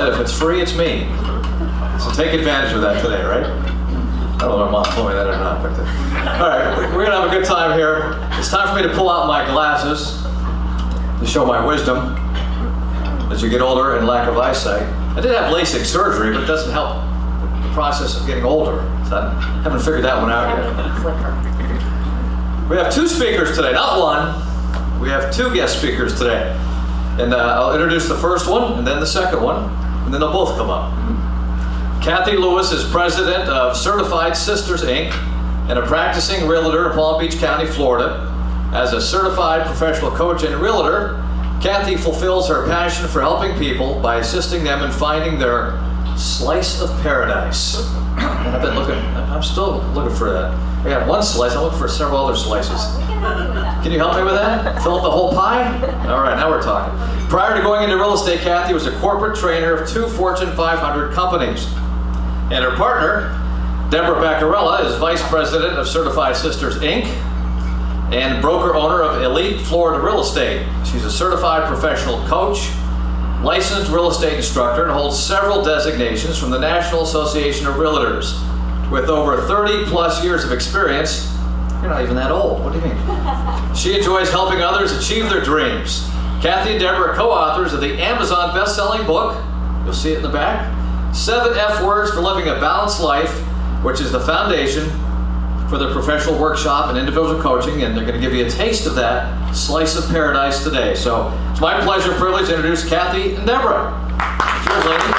said, if it's free, it's me. So take advantage of that today, right? I don't know if Mom told me that or not, but all right, we're gonna have a good time here. It's time for me to pull out my glasses to show my wisdom as you get older and lack of eyesight. I did have LASIK surgery, but it doesn't help the process of getting older. So I haven't figured that one out yet. We have two speakers today, not one. We have two guest speakers today. And I'll introduce the first one and then the second one, and then they'll both come up. Kathy Lewis is president of Certified Sisters, Inc. and a practicing realtor in Palm Beach County, Florida. As a certified professional coach and realtor, Kathy fulfills her passion for helping people by assisting them in finding their slice of paradise. And I'm still looking for that. I got one slice, I'm looking for several other slices. Can you help me with that? Fill up the whole pie? All right, now we're talking. Prior to going into real estate, Kathy was a corporate trainer of 2 Fortune 500 companies. And her partner, Deborah Baccarella, is vice president of Certified Sisters, Inc. and broker owner of Elite Florida Real Estate. She's a certified professional coach, licensed real estate instructor, and holds several designations from the National Association of Realtors. With over 30 plus years of experience, you're not even that old, what do you mean? She enjoys helping others achieve their dreams. Kathy and Deborah are co-authors of the Amazon best-selling book, you'll see it in the back, 7 F Words for Living a Balanced Life, which is the foundation for their professional workshop and individual coaching, and they're going to give you a taste of that slice of paradise today. So it's my pleasure and privilege to introduce Kathy and Deborah. Cheers, lady.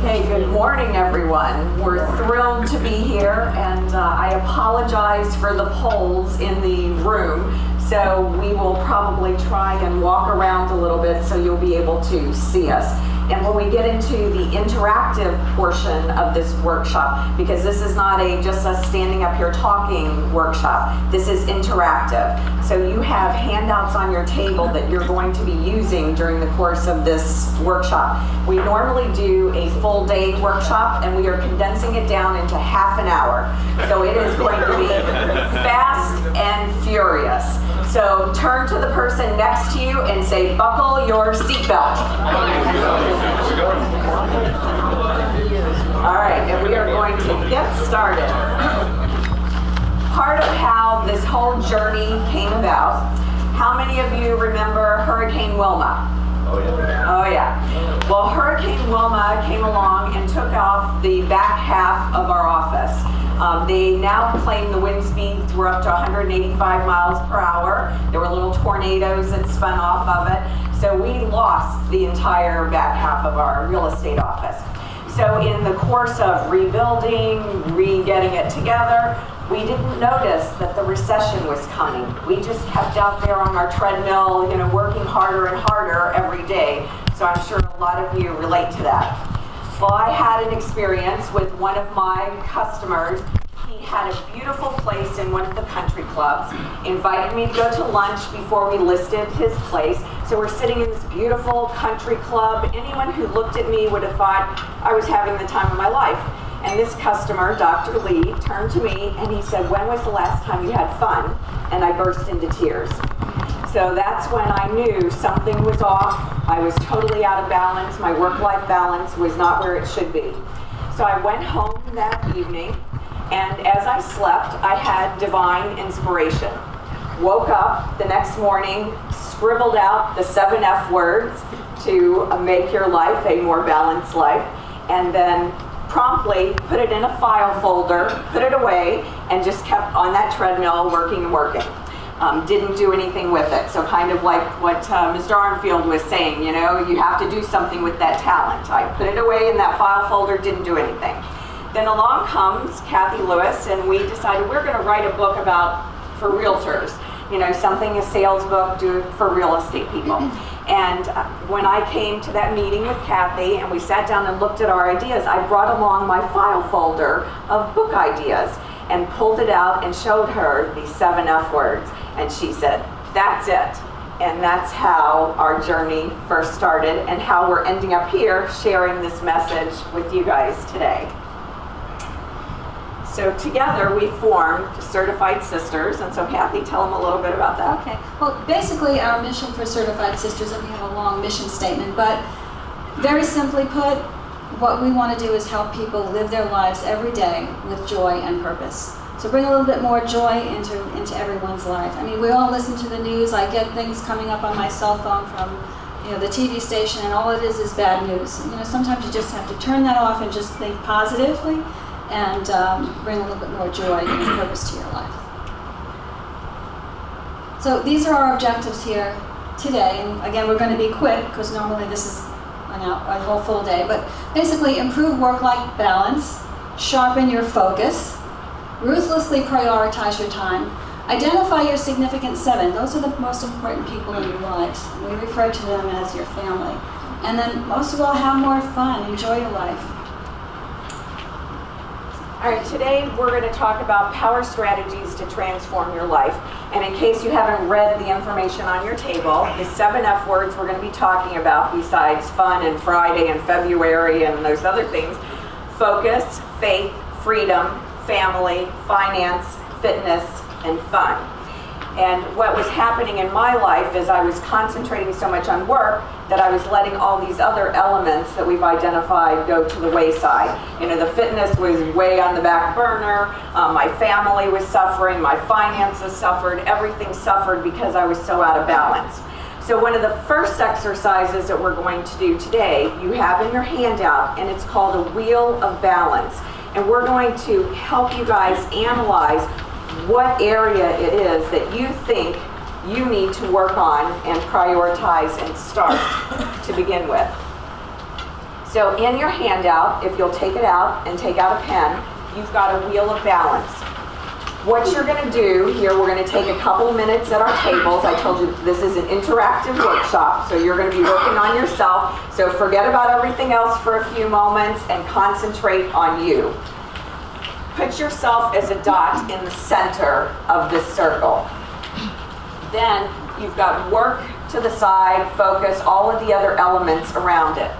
Okay, good morning, everyone. We're thrilled to be here, and I apologize for the poles in the room. So we will probably try and walk around a little bit so you'll be able to see us. And when we get into the interactive portion of this workshop, because this is not just us standing up here talking workshop, this is interactive. So you have handouts on your table that you're going to be using during the course of this workshop. We normally do a full day workshop, and we are condensing it down into half an hour. So it is going to be fast and furious. So turn to the person next to you and say, buckle your seatbelt. All right, and we are going to get started. Part of how this whole journey came about, how many of you remember Hurricane Wilma? Oh yeah. Oh yeah. Well, Hurricane Wilma came along and took off the back half of our office. They now claim the wind speeds were up to 185 miles per hour. There were little tornadoes that spun off of it. So we lost the entire back half of our real estate office. So in the course of rebuilding, getting it together, we didn't notice that the recession was coming. We just kept out there on our treadmill, working harder and harder every day. So I'm sure a lot of you relate to that. Well, I had an experience with one of my customers. He had a beautiful place in one of the country clubs, invited me to go to lunch before we listed his place. So we're sitting in this beautiful country club. Anyone who looked at me would have thought I was having the time of my life. And this customer, Dr. Lee, turned to me and he said, when was the last time you had fun? And I burst into tears. So that's when I knew something was off. I was totally out of balance. My work-life balance was not where it should be. So I went home that evening, and as I slept, I had divine inspiration. Woke up the next morning, scribbled out the 7 F words to make your life a more balanced life, and then promptly put it in a file folder, put it away, and just kept on that treadmill working and working. Didn't do anything with it. So kind of like what Mr. Armfield was saying, you have to do something with that talent. I put it away in that file folder, didn't do anything. Then along comes Kathy Lewis, and we decided we're going to write a book for realtors. Something, a sales book for real estate people. And when I came to that meeting with Kathy and we sat down and looked at our ideas, I brought along my file folder of book ideas and pulled it out and showed her the 7 F words. And she said, that's it. And that's how our journey first started and how we're ending up here sharing this message with you guys today. So together we formed Certified Sisters, and so Kathy, tell them a little bit about that. Okay. Well, basically our mission for Certified Sisters, and we have a long mission statement, but very simply put, what we want to do is help people live their lives every day with joy and purpose. So bring a little bit more joy into everyone's life. I mean, we all listen to the news. I get things coming up on my cell phone from the TV station, and all it is bad news. Sometimes you just have to turn that off and just think positively and bring a little bit more joy and purpose to your life. So these are our objectives here today. And again, we're going to be quick because normally this is a whole full day. But basically, improve work-life balance, sharpen your focus, ruthlessly prioritize your time, identify your significant 7. Those are the most important people in your lives. We refer to them as your family. And then most of all, have more fun. Enjoy your life. All right, today we're going to talk about power strategies to transform your life. And in case you haven't read the information on your table, the 7 F words we're going to be talking about, besides fun and Friday and February and those other things: focus, faith, freedom, family, finance, fitness, and fun. And what was happening in my life is I was concentrating so much on work that I was letting all these other elements that we've identified go to the wayside. The fitness was way on the back burner, my family was suffering, my finances suffered, everything suffered because I was so out of balance. So one of the first exercises that we're going to do today, you have in your handout, and it's called a Wheel of Balance. And we're going to help you guys analyze what area it is that you think you need to work on and prioritize and start to begin with. So in your handout, if you'll take it out and take out a pen, you've got a wheel of balance. What you're going to do here, we're going to take a couple minutes at our tables. I told you this is an interactive workshop, so you're going to be working on yourself. So forget about everything else for a few moments and concentrate on you. Put yourself as a dot in the center of this circle. Then you've got work to the side, focus, all of the other elements around it.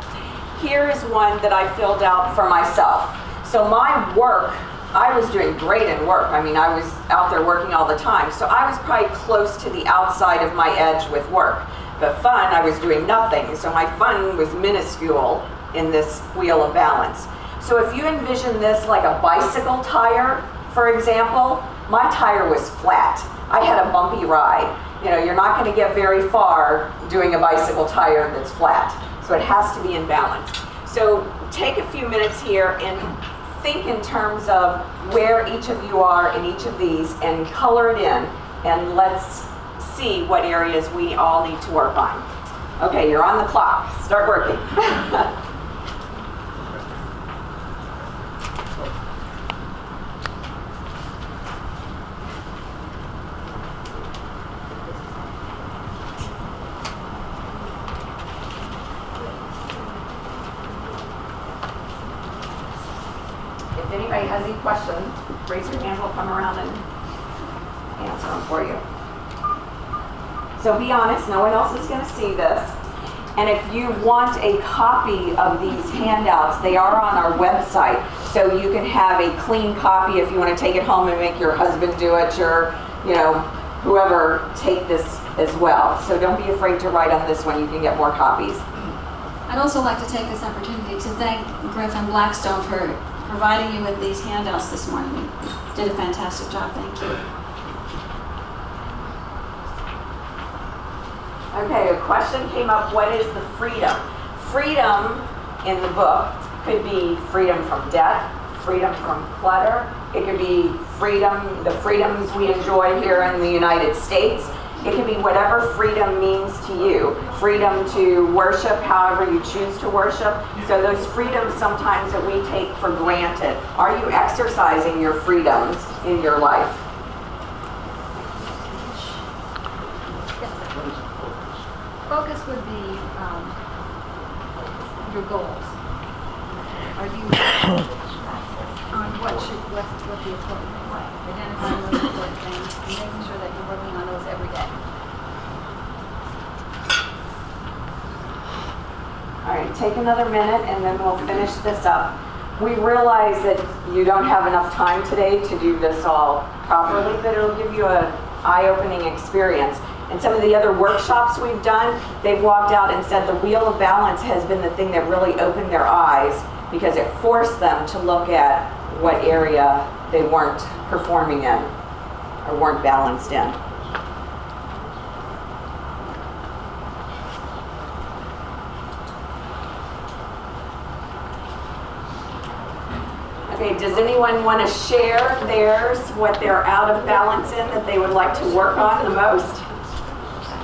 Here is one that I filled out for myself. So my work, I was doing great in work. I mean, I was out there working all the time. So I was probably close to the outside of my edge with work. But fun, I was doing nothing. So my fun was minuscule in this wheel of balance. So if you envision this like a bicycle tire, for example, my tire was flat. I had a bumpy ride. You're not going to get very far doing a bicycle tire that's flat. So it has to be in balance. So take a few minutes here and think in terms of where each of you are in each of these and color it in, and let's see what areas we all need to work on. Okay, you're on the clock. Start working. If anybody has any questions, raise your hand, we'll come around and answer them for you. So be honest, no one else is going to see this. And if you want a copy of these handouts, they are on our website. So you can have a clean copy if you want to take it home and make your husband do it, your, whoever take this as well. So don't be afraid to write on this one, you can get more copies. I'd also like to take this opportunity to thank Griff and Blackstone for providing you with these handouts this morning. You did a fantastic job, thank you. Okay, a question came up, what is the freedom? Freedom in the book could be freedom from debt, freedom from clutter. It could be freedom, the freedoms we enjoy here in the United States. It can be whatever freedom means to you. Freedom to worship however you choose to worship. So those freedoms sometimes that we take for granted. Are you exercising your freedoms in your life? Focus would be your goals. Are you on what the important things are? Identifying those important things and making sure that you're working on those every day. All right, take another minute and then we'll finish this up. We realize that you don't have enough time today to do this all properly, but it'll give you an eye-opening experience. And some of the other workshops we've done, they've walked out and said the wheel of balance has been the thing that really opened their eyes because it forced them to look at what area they weren't performing in or weren't balanced in. Okay, does anyone want to share theirs, what they're out of balance in that they would like to work on the most?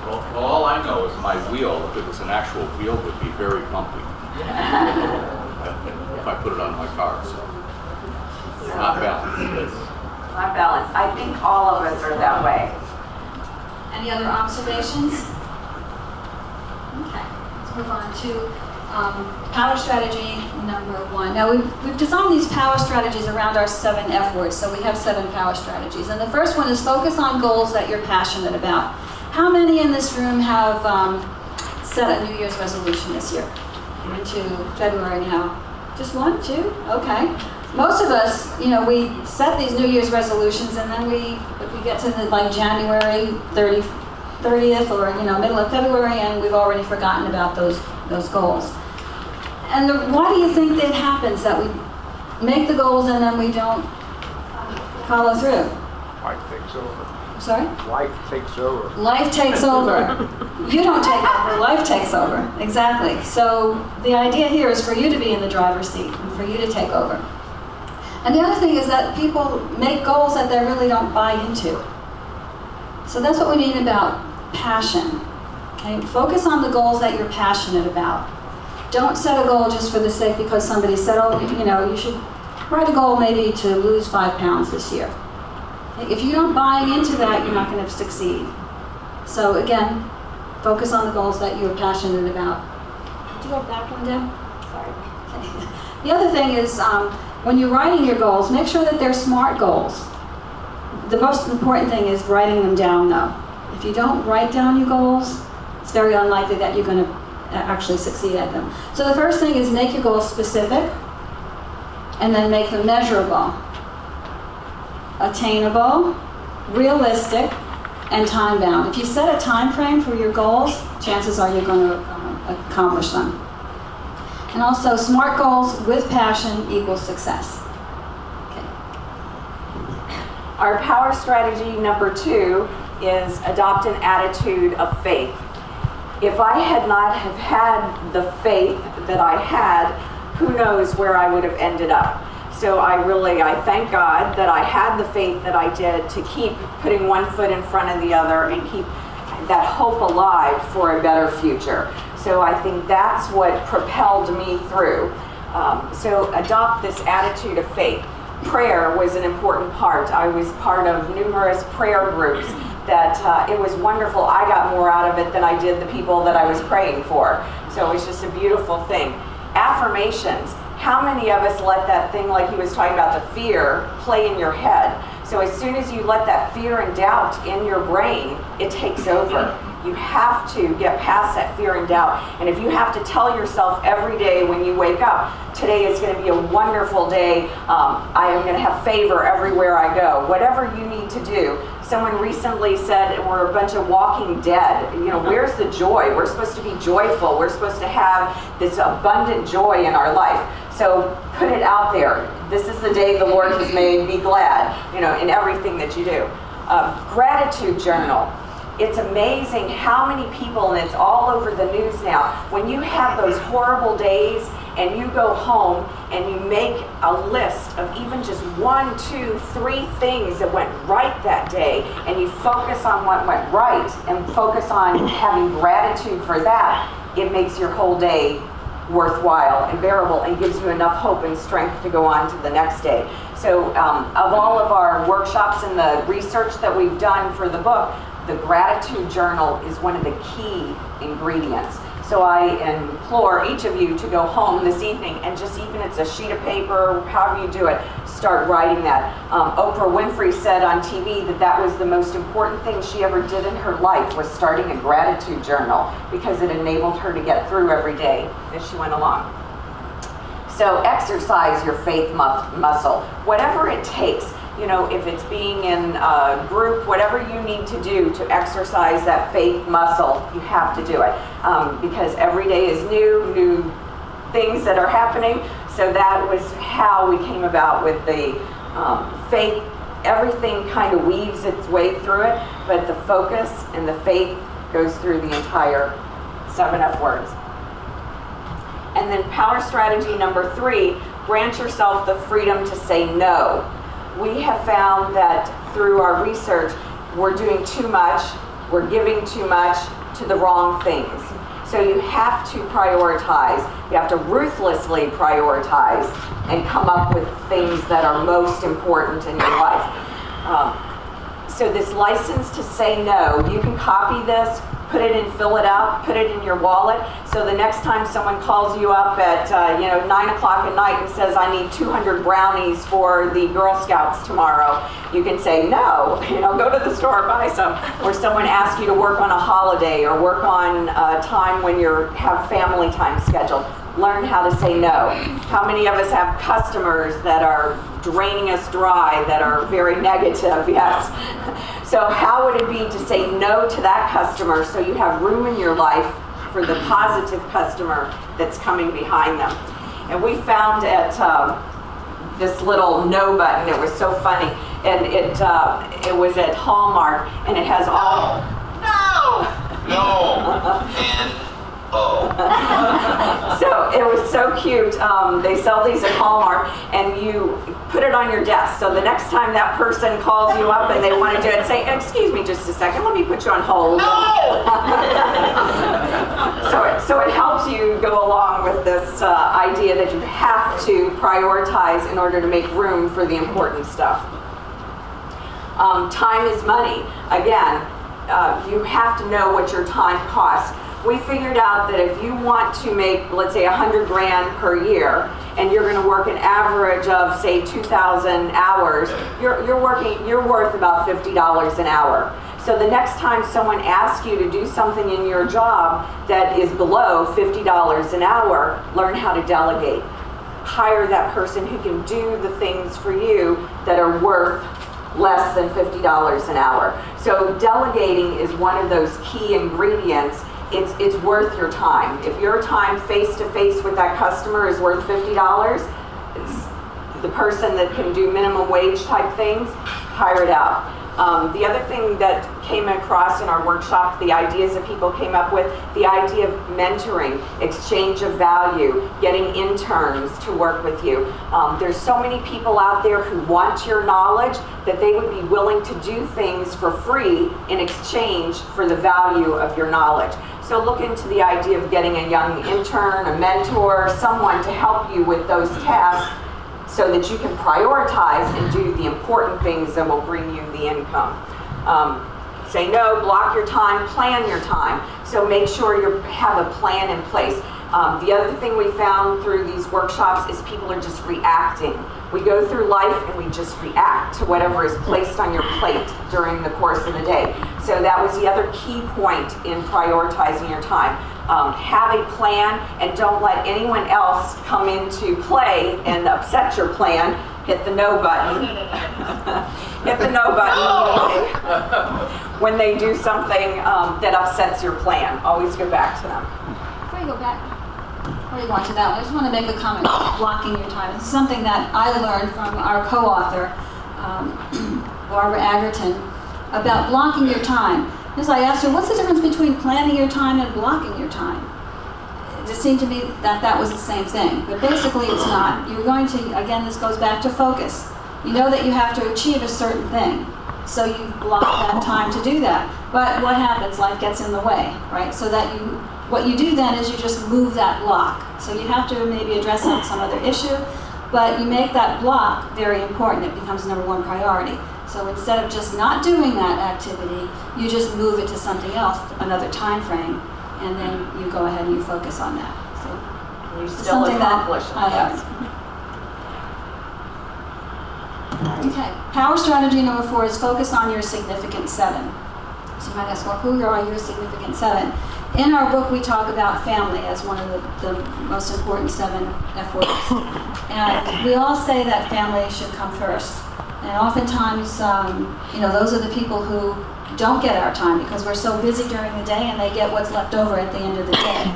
Well, all I know is my wheel, if it was an actual wheel, would be very bumpy. If I put it on my car, so not balanced. Not balanced. I think all of us are that way. Any other observations? Okay, let's move on to power strategy number 1. Now we've designed these power strategies around our 7 F words, so we have 7 power strategies. And the first one is focus on goals that you're passionate about. How many in this room have set a New Year's resolution this year? We're into February now. Just 1, 2? Okay. Most of us, we set these New Year's resolutions, and then if we get to like January 30th or middle of February, and we've already forgotten about those goals. And why do you think that happens, that we make the goals and then we don't follow through? Life takes over. Sorry? Life takes over. Life takes over. You don't take over, life takes over. Exactly. So the idea here is for you to be in the driver's seat and for you to take over. And the other thing is that people make goals that they really don't buy into. So that's what we mean about passion. Okay? Focus on the goals that you're passionate about. Don't set a goal just for the sake because somebody said, oh, you should write a goal maybe to lose 5 pounds this year. Okay? If you don't buy into that, you're not going to succeed. So again, focus on the goals that you're passionate about. Did you go back one, Deb? Sorry. Okay. The other thing is, when you're writing your goals, make sure that they're SMART goals. The most important thing is writing them down, though. If you don't write down your goals, it's very unlikely that you're going to actually succeed at them. So the first thing is make your goals specific, and then make them measurable, attainable, realistic, and time-bound. If you set a time frame for your goals, chances are you're going to accomplish them. And also, SMART goals with passion equals success. Okay. Our power strategy number 2 is adopt an attitude of faith. If I had not have had the faith that I had, who knows where I would have ended up. So I thank God that I had the faith that I did to keep putting one foot in front of the other and keep that hope alive for a better future. So I think that's what propelled me through. So adopt this attitude of faith. Prayer was an important part. I was part of numerous prayer groups that it was wonderful. I got more out of it than I did the people that I was praying for. So it was just a beautiful thing. Affirmations. How many of us let that thing, like he was talking about, the fear, play in your head? So as soon as you let that fear and doubt in your brain, it takes over. You have to get past that fear and doubt. And if you have to tell yourself every day when you wake up, today is going to be a wonderful day, I am going to have favor everywhere I go. Whatever you need to do. Someone recently said we're a bunch of walking dead. Where's the joy? We're supposed to be joyful. We're supposed to have this abundant joy in our life. So put it out there. This is the day the Lord has made. Be glad, in everything that you do. Gratitude journal. It's amazing how many people, and it's all over the news now, when you have those horrible days and you go home and you make a list of even just 1, 2, 3 things that went right that day, and you focus on what went right and focus on having gratitude for that, it makes your whole day worthwhile and bearable and gives you enough hope and strength to go on to the next day. So of all of our workshops and the research that we've done for the book, the gratitude journal is one of the key ingredients. So I implore each of you to go home this evening and just, even if it's a sheet of paper, however you do it, start writing that. Oprah Winfrey said on TV that was the most important thing she ever did in her life, was starting a gratitude journal, because it enabled her to get through every day as she went along. So exercise your faith muscle, whatever it takes. You know, if it's being in a group, whatever you need to do to exercise that faith muscle, you have to do it. Because every day is new things that are happening. So that was how we came about with the faith. Everything kind of weaves its way through it, but the focus and the faith goes through the entire 7F words. And then power strategy number 3, grant yourself the freedom to say no. We have found that through our research, we're doing too much, we're giving too much to the wrong things. So you have to prioritize, you have to ruthlessly prioritize and come up with things that are most important in your life. So this license to say no, you can copy this, put it in, fill it out, put it in your wallet. So the next time someone calls you up at 9 o'clock at night and says, I need 200 brownies for the Girl Scouts tomorrow, you can say no, go to the store, buy some. Or someone asks you to work on a holiday or work on a time when you have family time scheduled. Learn how to say no. How many of us have customers that are draining us dry, that are very negative? Yes. So how would it be to say no to that customer so you have room in your life for the positive customer that's coming behind them? And we found at this little no button, it was so funny, and it was at Hallmark, and it has all... So it was so cute. They sell these at Hallmark, and you put it on your desk. So the next time that person calls you up and they want to do it, say, excuse me just a second, let me put you on hold. So it helps you go along with this idea that you have to prioritize in order to make room for the important stuff. Time is money. Again, you have to know what your time costs. We figured out that if you want to make, let's say, 100 grand per year, and you're going to work an average of, say, 2,000 hours, you're worth about $50 an hour. So the next time someone asks you to do something in your job that is below $50 an hour, learn how to delegate. Hire that person who can do the things for you that are worth less than $50 an hour. So delegating is one of those key ingredients. It's worth your time. If your time face-to-face with that customer is worth $50, the person that can do minimum wage type things, hire it out. The other thing that came across in our workshop, the ideas that people came up with, the idea of mentoring, exchange of value, getting interns to work with you. There's so many people out there who want your knowledge that they would be willing to do things for free in exchange for the value of your knowledge. So look into the idea of getting a young intern, a mentor, someone to help you with those tasks so that you can prioritize and do the important things that will bring you the income. Say no, block your time, plan your time. So make sure you have a plan in place. The other thing we found through these workshops is people are just reacting. We go through life and we just react to whatever is placed on your plate during the course of the day. So that was the other key point in prioritizing your time. Have a plan and don't let anyone else come into play and upset your plan. Hit the no button. Hit the no button when they do something that upsets your plan. Always go back to them. Before you go back, before you go on to that one, I just want to make a comment about blocking your time. It's something that I learned from our co-author, Barbara Agerton, about blocking your time. Because I asked her, what's the difference between planning your time and blocking your time? It just seemed to me that that was the same thing, but basically it's not. You're going to, again, this goes back to focus. You know that you have to achieve a certain thing, so you block that time to do that. But what happens? Life gets in the way, right? So that what you do then is you just move that block. So you have to maybe address some other issue, but you make that block very important. It becomes #1 priority. So instead of just not doing that activity, you just move it to something else, another time frame, and then you go ahead and you focus on that. So You it's still something accomplish that it. I Yes. Okay, power strategy #4 is focus on your significant 7. So you might ask, well, who are your significant 7? In our book, we talk about family as one of the most important 7 F words. And we all say that family should come first. And oftentimes, those are the people who don't get our time because we're so busy during the day and they get what's left over at the end of the day.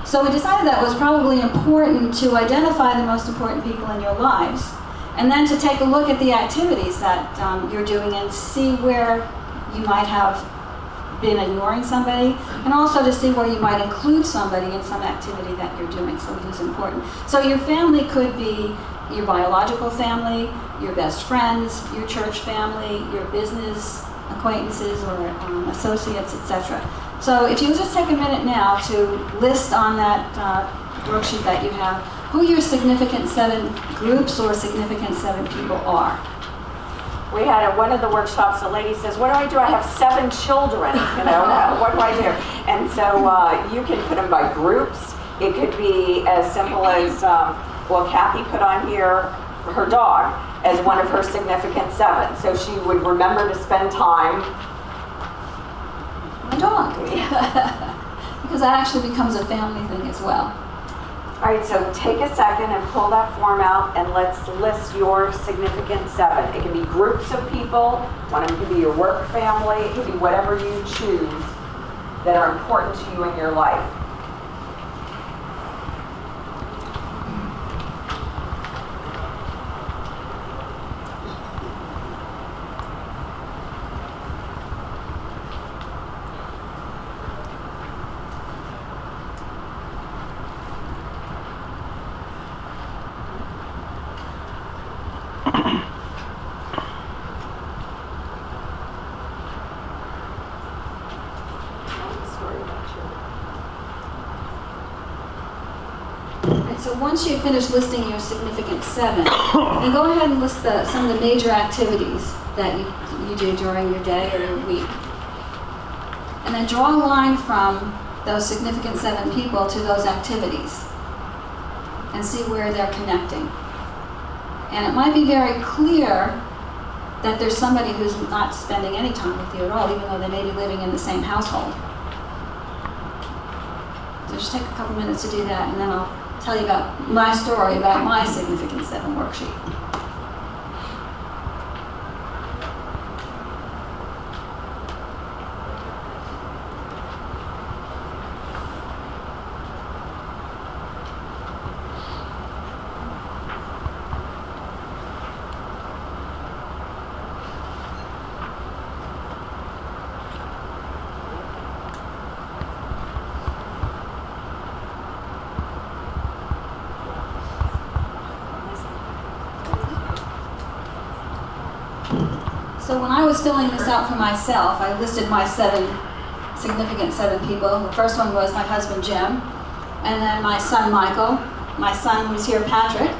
So we decided that it was probably important to identify the most important people in your lives and then to take a look at the activities that you're doing and see where you might have been ignoring somebody, and also to see where you might include somebody in some activity that you're doing, so who's important. So your family could be your biological family, your best friends, your church family, your business acquaintances or associates, etc. So if you just take a minute now to list on that worksheet that you have who your significant 7 groups or significant 7 people are. We had at one of the workshops, a lady says, what do? I have 7 children, what do I do? And so you can put them by groups. It could be as simple as, Kathy put on here her dog as one of her significant 7. So she would remember to spend time. My dog. Because that actually becomes a family thing as well. All right, so take a second and pull that form out and let's list your significant 7. It can be groups of people, one of them can be your work family, it can be whatever you choose that are important to you in your life. So once you finish listing your significant 7, then go ahead and list some of the major activities that you do during your day or your week. And then draw a line from those significant 7 people to those activities and see where they're connecting. And it might be very clear that there's somebody who's not spending any time with you at all, even though they may be living in the same household. So just take a couple minutes to do that, and then I'll tell you about my story about my significant 7 worksheet. So when I was filling this out for myself, I listed my significant 7 people. The first one was my husband, Jim, and then my son, Michael, my son who's here, Patrick,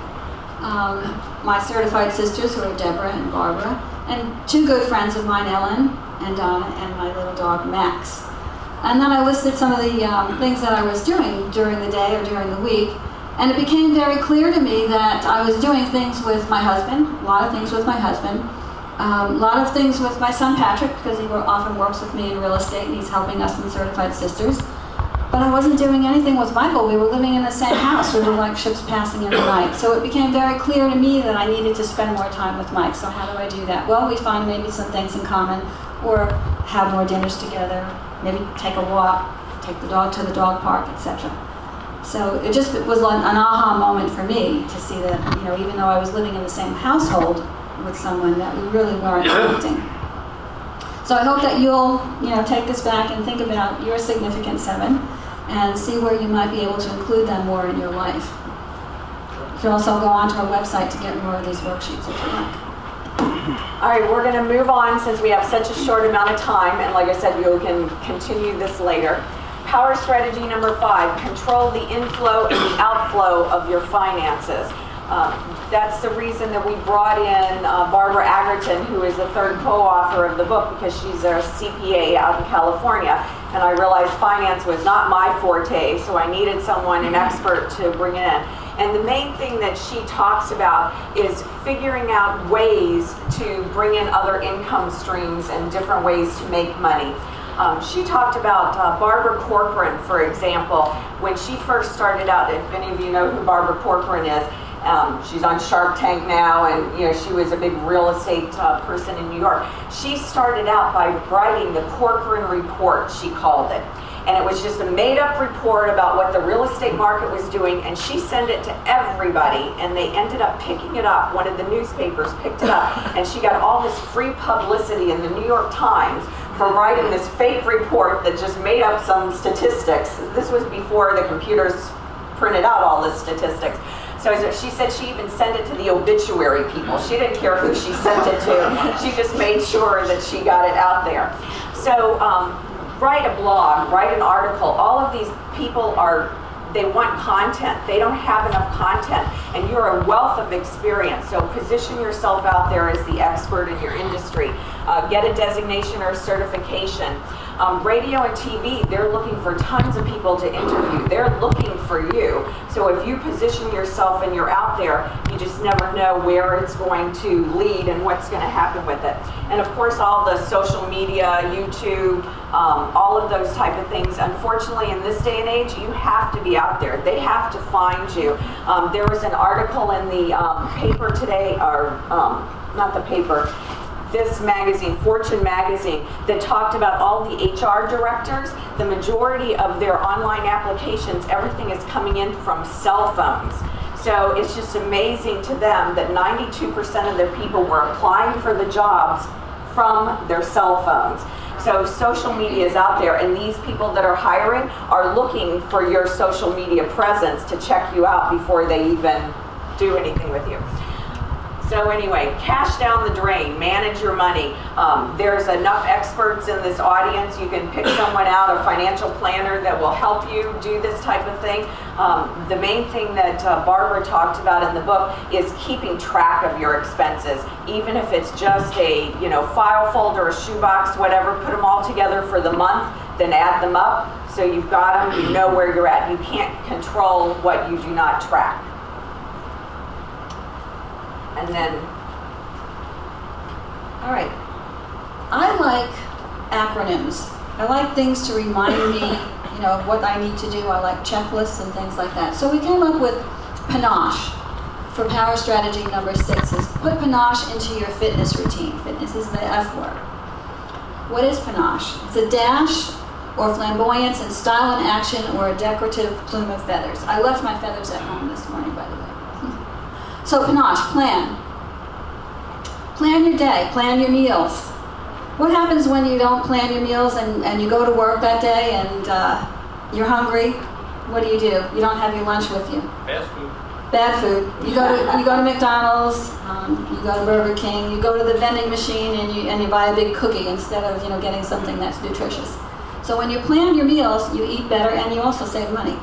my certified sisters, who are Deborah and Barbara, and 2 good friends of mine, Ellen and Donna, and my little dog, Max. And then I listed some of the things that I was doing during the day or during the week, and it became very clear to me that I was doing things with my husband, a lot of things with my husband, a lot of things with my son Patrick, because he often works with me in real estate and he's helping us in Certified Sisters. But I wasn't doing anything with Michael. We were living in the same house. We were like ships passing in the night. So it became very clear to me that I needed to spend more time with Mike. So how do I do that? Well, we find maybe some things in common, or have more dinners together, maybe take a walk, take the dog to the dog park, etc. So it just was like an aha moment for me to see that, even though I was living in the same household with someone, that we really weren't connecting. So I hope that you'll, take this back and think about your significant 7 and see where you might be able to include them more in your life. You can also go onto our website to get more of these worksheets if you like. All right, we're going to move on since we have such a short amount of time, and like I said, you can continue this later. Power strategy number 5, control the inflow and the outflow of your finances. That's the reason that we brought in Barbara Agerton, who is the 3rd co-author of the book, because she's a CPA out in California. And I realized finance was not my forte, so I needed someone, an expert, to bring in. And the main thing that she talks about is figuring out ways to bring in other income streams and different ways to make money. She talked about Barbara Corcoran, for example, when she first started out. If any of you know who Barbara Corcoran is, she's on Shark Tank now, and she was a big real estate person in New York. She started out by writing the Corcoran Report, she called it. And it was just a made-up report about what the real estate market was doing, and she sent it to everybody, and they ended up picking it up. One of the newspapers picked it up, and she got all this free publicity in the New York Times for writing this fake report that just made up some statistics. This was before the computers printed out all the statistics. So she said she even sent it to the obituary people. She didn't care who she sent it to. She just made sure that she got it out there. So write a blog, write an article. All of these people they want content. They don't have enough content, and you're a wealth of experience. So position yourself out there as the expert in your industry. Get a designation or a certification. Radio and TV, they're looking for tons of people to interview. They're looking for you. So if you position yourself and you're out there, you just never know where it's going to lead and what's going to happen with it. And of course, all the social media, YouTube, all of those type of things. Unfortunately, in this day and age, you have to be out there. They have to find you. There was an article in the paper today, or not the paper, this magazine, Fortune magazine, that talked about all the HR directors. The majority of their online applications, everything is coming in from cell phones. So it's just amazing to them that 92% of their people were applying for the jobs from their cell phones. So social media is out there, and these people that are hiring are looking for your social media presence to check you out before they even do anything with you. So anyway, cash down the drain, manage your money. There's enough experts in this audience. You can pick someone out, a financial planner that will help you do this type of thing. The main thing that Barbara talked about in the book is keeping track of your expenses. Even if it's just a file folder, a shoebox, whatever, put them all together for the month, then add them up. So you've got them, you know where you're at. You can't control what you do not track. And then, All right. I like acronyms. I like things to remind me, of what I need to do. I like checklists and things like that. So we came up with panache for power strategy number 6 is put panache into your fitness routine. Fitness is the F word. What is panache? It's a dash or flamboyance in style and action, or a decorative plume of feathers. I left my feathers at home this morning, by the way. So panache, plan. Plan your day, plan your meals. What happens when you don't plan your meals and you go to work that day and you're hungry? What do? You don't have your lunch with you. Fast food. Bad food. You go to McDonald's, you go to Burger King, you go to the vending machine and you buy a big cookie instead of getting something that's nutritious. So when you plan your meals, you eat better and you also save money.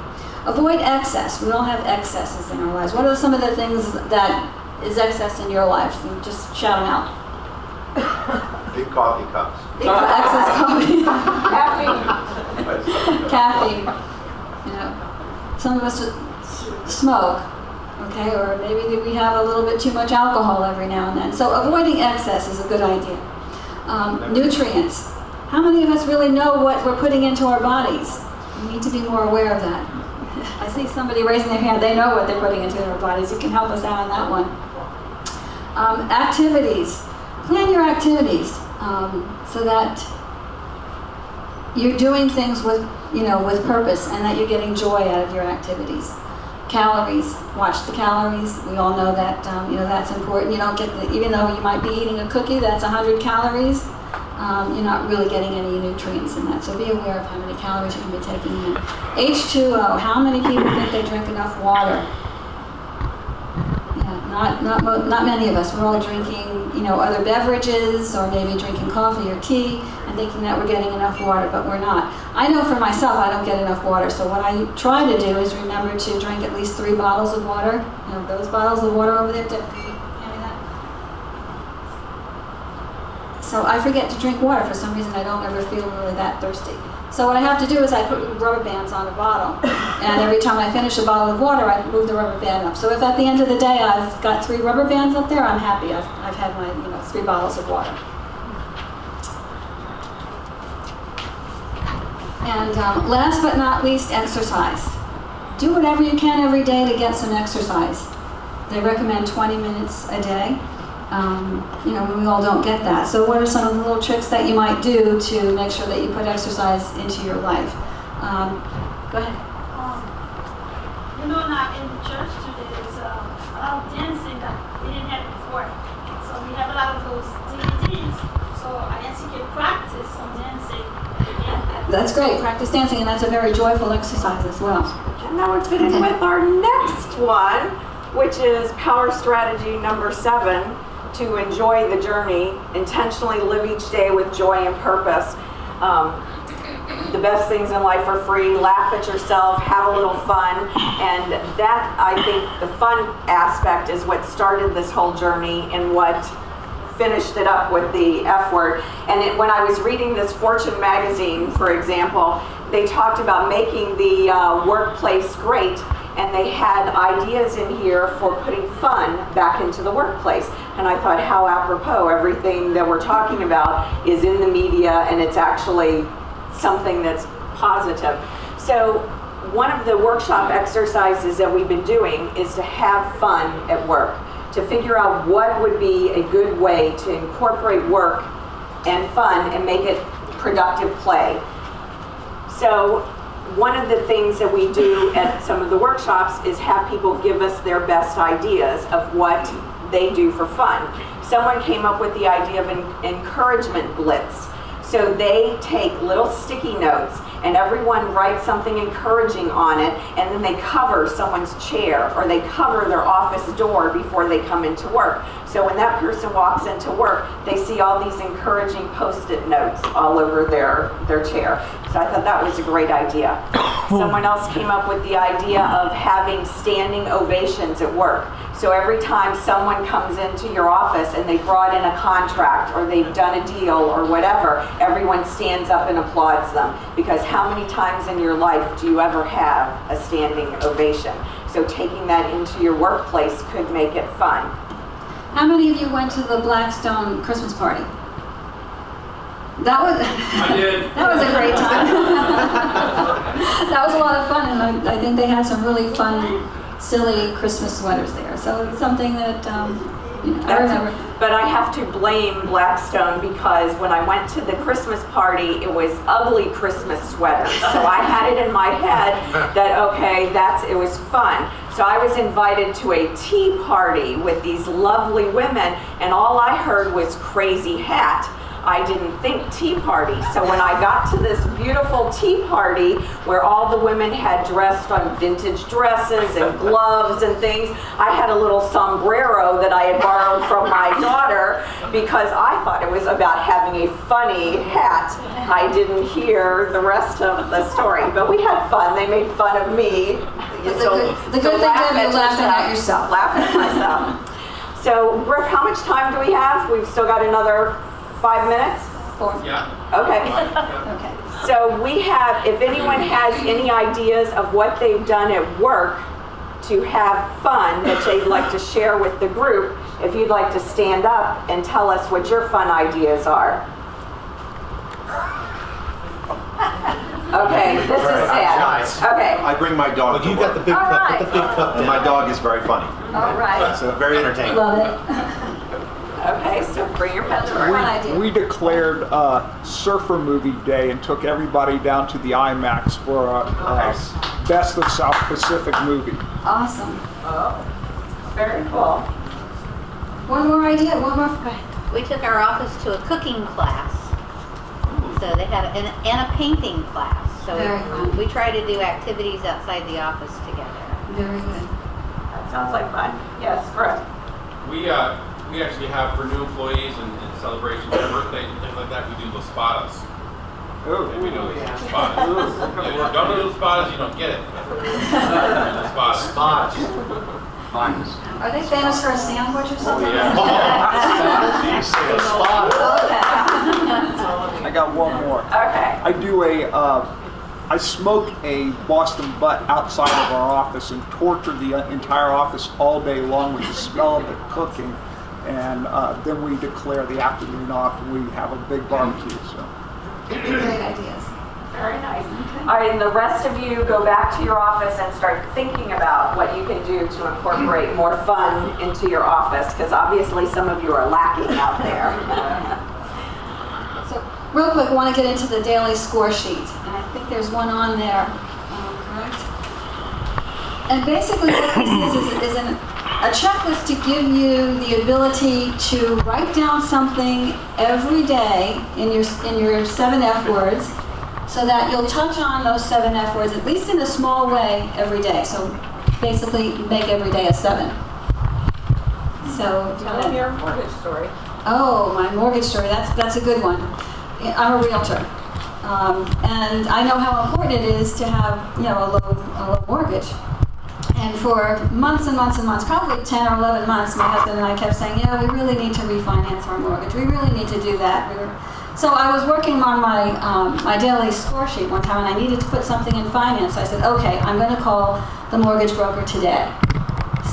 Avoid excess. We all have excesses in our lives. What are some of the things that is excess in your life? You just shout them out. Big coffee cups. Excess coffee. caffeine. Caffeine. Some of us smoke, okay, or maybe we have a little bit too much alcohol every now and then. So avoiding excess is a good idea. Nutrients. How many of us really know what we're putting into our bodies? We need to be more aware of that. I see somebody raising their hand. They know what they're putting into their bodies. You can help us out on that one. Activities. Plan your activities so that you're doing things with purpose and that you're getting joy out of your activities. Calories. Watch the calories. We all know that that's important. You don't get even though you might be eating a cookie that's 100 calories. You're not really getting any nutrients in that. So be aware of how many calories you can be taking in. H2O. How many people think they drink enough water? Yeah, not many of us. We're all drinking, other beverages, or maybe drinking coffee or tea, and thinking that we're getting enough water, but we're not. I know for myself, I don't get enough water. So what I try to do is remember to drink at least 3 bottles of water. Those bottles of water over there. Could you hand me that? So I forget to drink water. For some reason, I don't ever feel really that thirsty. So what I have to do is I put rubber bands on a bottle. And every time I finish a bottle of water, I move the rubber band up. So if at the end of the day I've got 3 rubber bands up there, I'm happy. I've had my 3 bottles of water. And last but not least, exercise. Do whatever you can every day to get some exercise. They recommend 20 minutes a day. You know, we all don't get that. So what are some of the little tricks that you might do to make sure that you put exercise into your life? Go ahead. You know, now in the church today, there's a lot of dancing that we didn't have before. So we have a lot of those DVDs. So I guess you can practice some dancing. Yeah. That's great. Practice dancing, and that's a very joyful exercise as well. And that would fit in with our next one, which is power strategy number 7, to enjoy the journey, intentionally live each day with joy and purpose. The best things in life are free. Laugh at yourself, have a little fun, and that, I think, the fun aspect is what started this whole journey and what finished it up with the F word. And when I was reading this Fortune magazine, for example, they talked about making the workplace great, and they had ideas in here for putting fun back into the workplace. And I thought, how apropos, everything that we're talking about is in the media, and it's actually something that's positive. So one of the workshop exercises that we've been doing is to have fun at work, to figure out what would be a good way to incorporate work and fun and make it productive play. So one of the things that we do at some of the workshops is have people give us their best ideas of what they do for fun. Someone came up with the idea of an encouragement blitz. So they take little sticky notes and everyone writes something encouraging on it, and then they cover someone's chair or they cover their office door before they come into work. So when that person walks into work, they see all these encouraging Post-it notes all over their chair. So I thought that was a great idea. Someone else came up with the idea of having standing ovations at work. So every time someone comes into your office and they brought in a contract or they've done a deal or whatever, everyone stands up and applauds them. Because how many times in your life do you ever have a standing ovation? So taking that into your workplace could make it fun. How many of you went to the Blackstone Christmas party? That was I did. that was a great time. That was a lot of fun, and I think they had some really fun, silly Christmas sweaters there. So it's something that I remember. But I have to blame Blackstone because when I went to the Christmas party, it was ugly Christmas sweaters. So I had it in my head that, okay, it was fun. So I was invited to a tea party with these lovely women, and all I heard was crazy hat. I didn't think tea party. So when I got to this beautiful tea party where all the women had dressed on vintage dresses and gloves and things, I had a little sombrero that I had borrowed from my daughter because I thought it was about having a funny hat. I didn't hear the rest of the story, but we had fun. They made fun of me. The good thing is you're laughing at yourself. Laughing at myself. So, Griff, how much time do we have? We've still got another 5 minutes? 4. Yeah. Okay. Okay. So we have, if anyone has any ideas of what they've done at work to have fun that they'd like to share with the group, if you'd like to stand up and tell us what your fun ideas are. Okay, this is sad. Okay. I bring my dog to You got the work. big All cup. right. Put the big cup And down. my dog is very funny. All right. So very entertaining. Love it. Okay, so bring your pet to Fun work. idea. We declared Surfer Movie Day and took everybody down to the IMAX for a Nice. Best of South Pacific movie. Awesome. Oh, very cool. One more idea. One more. Go ahead. We took our office to a cooking class. So they had and a painting class. So Very fun. we try to do activities outside the office together. Very good. That sounds like fun. Yes, Brooke. We actually have for new employees and celebrations, their birthdays and things like that, we do Los Spadas. Maybe you know Los Spadas. If you don't know Los Spadas, you don't get it. Los Spadas. Spots. Finest. Are they famous for a sandwich or something? I got one more. Okay. I do I smoke a Boston butt outside of our office and torture the entire office all day long with the smell of it cooking. And then we declare the afternoon off and we have a big barbecue. So. Great ideas. Very nice. Okay. All right, and the rest of you go back to your office and start thinking about what you can do to incorporate more fun into your office, because obviously some of you are lacking out there. So, real quick, I want to get into the daily score sheet, and I think there's one on there, correct? And basically what this is a checklist to give you the ability to write down something every day in your 7 F words, so that you'll touch on those 7 F words, at least in a small way, every day. So basically make every day a 7. So, Tell them your mortgage story. oh, my mortgage story, that's a good one. I'm a realtor. And I know how important it is to have, a low mortgage. And for months and months and months, probably 10 or 11 months, my husband and I kept saying, we really need to refinance our mortgage. We really need to do that. So I was working on my daily score sheet one time, and I needed to put something in finance. So I said, okay, I'm going to call the mortgage broker today.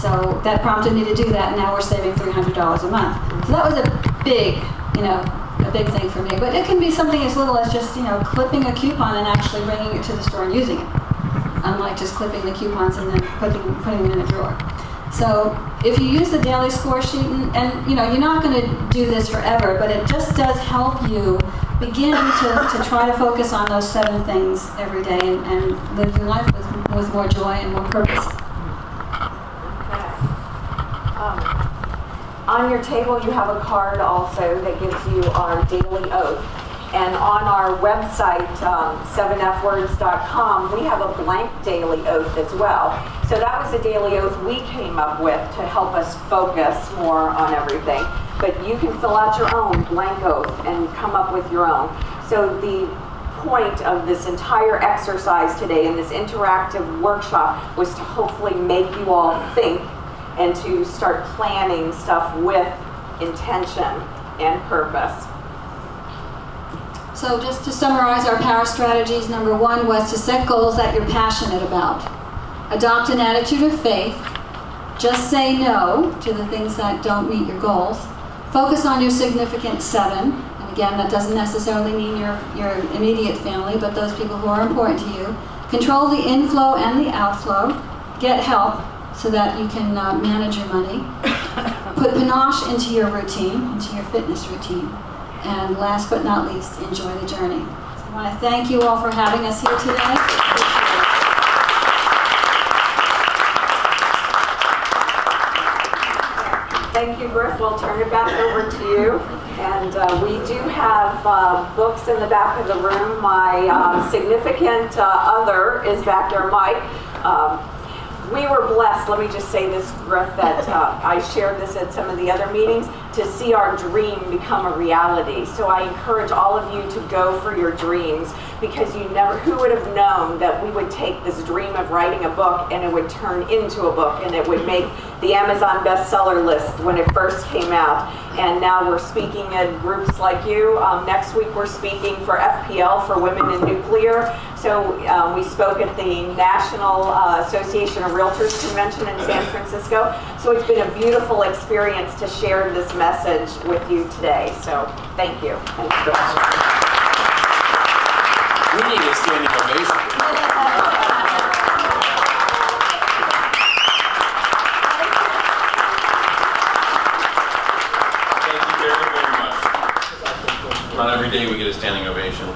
So that prompted me to do that, and now we're saving $300 a month. So that was a big thing for me. But it can be something as little as just, clipping a coupon and actually bringing it to the store and using it. Unlike just clipping the coupons and then putting them in a drawer. So if you use the daily score sheet, and you're not going to do this forever, but it just does help you begin to try to focus on those 7 things every day and live your life with more joy and more purpose. On your table, you have a card also that gives you our daily oath. And on our website, 7fwords.com, we have a blank daily oath as well. So that was a daily oath we came up with to help us focus more on everything. But you can fill out your own blank oath and come up with your own. So the point of this entire exercise today and this interactive workshop was to hopefully make you all think and to start planning stuff with intention and purpose. So just to summarize our power strategies, number 1 was to set goals that you're passionate about. Adopt an attitude of faith. Just say no to the things that don't meet your goals. Focus on your significant 7. And again, that doesn't necessarily mean your immediate family, but those people who are important to you. Control the inflow and the outflow. Get help so that you can manage your money. Put panache into your routine, into your fitness routine. And last but not least, enjoy the journey. So I want to thank you all for having us here today. Thank you, Griff. We'll turn it back over to you. And we do have books in the back of the room. My significant other is back there, Mike. We were blessed, let me just say this, Griff, that I shared this at some of the other meetings, to see our dream become a reality. So I encourage all of you to go for your dreams, because who would have known that we would take this dream of writing a book and it would turn into a book and it would make the Amazon bestseller list when it first came out. And now we're speaking at groups like you. Next week we're speaking for FPL, for Women in Nuclear. So we spoke at the National Association of Realtors Convention in San Francisco. So it's been a beautiful experience to share this message with you today. So thank you. Thank you. We need a standing ovation. Not every day we get a standing ovation.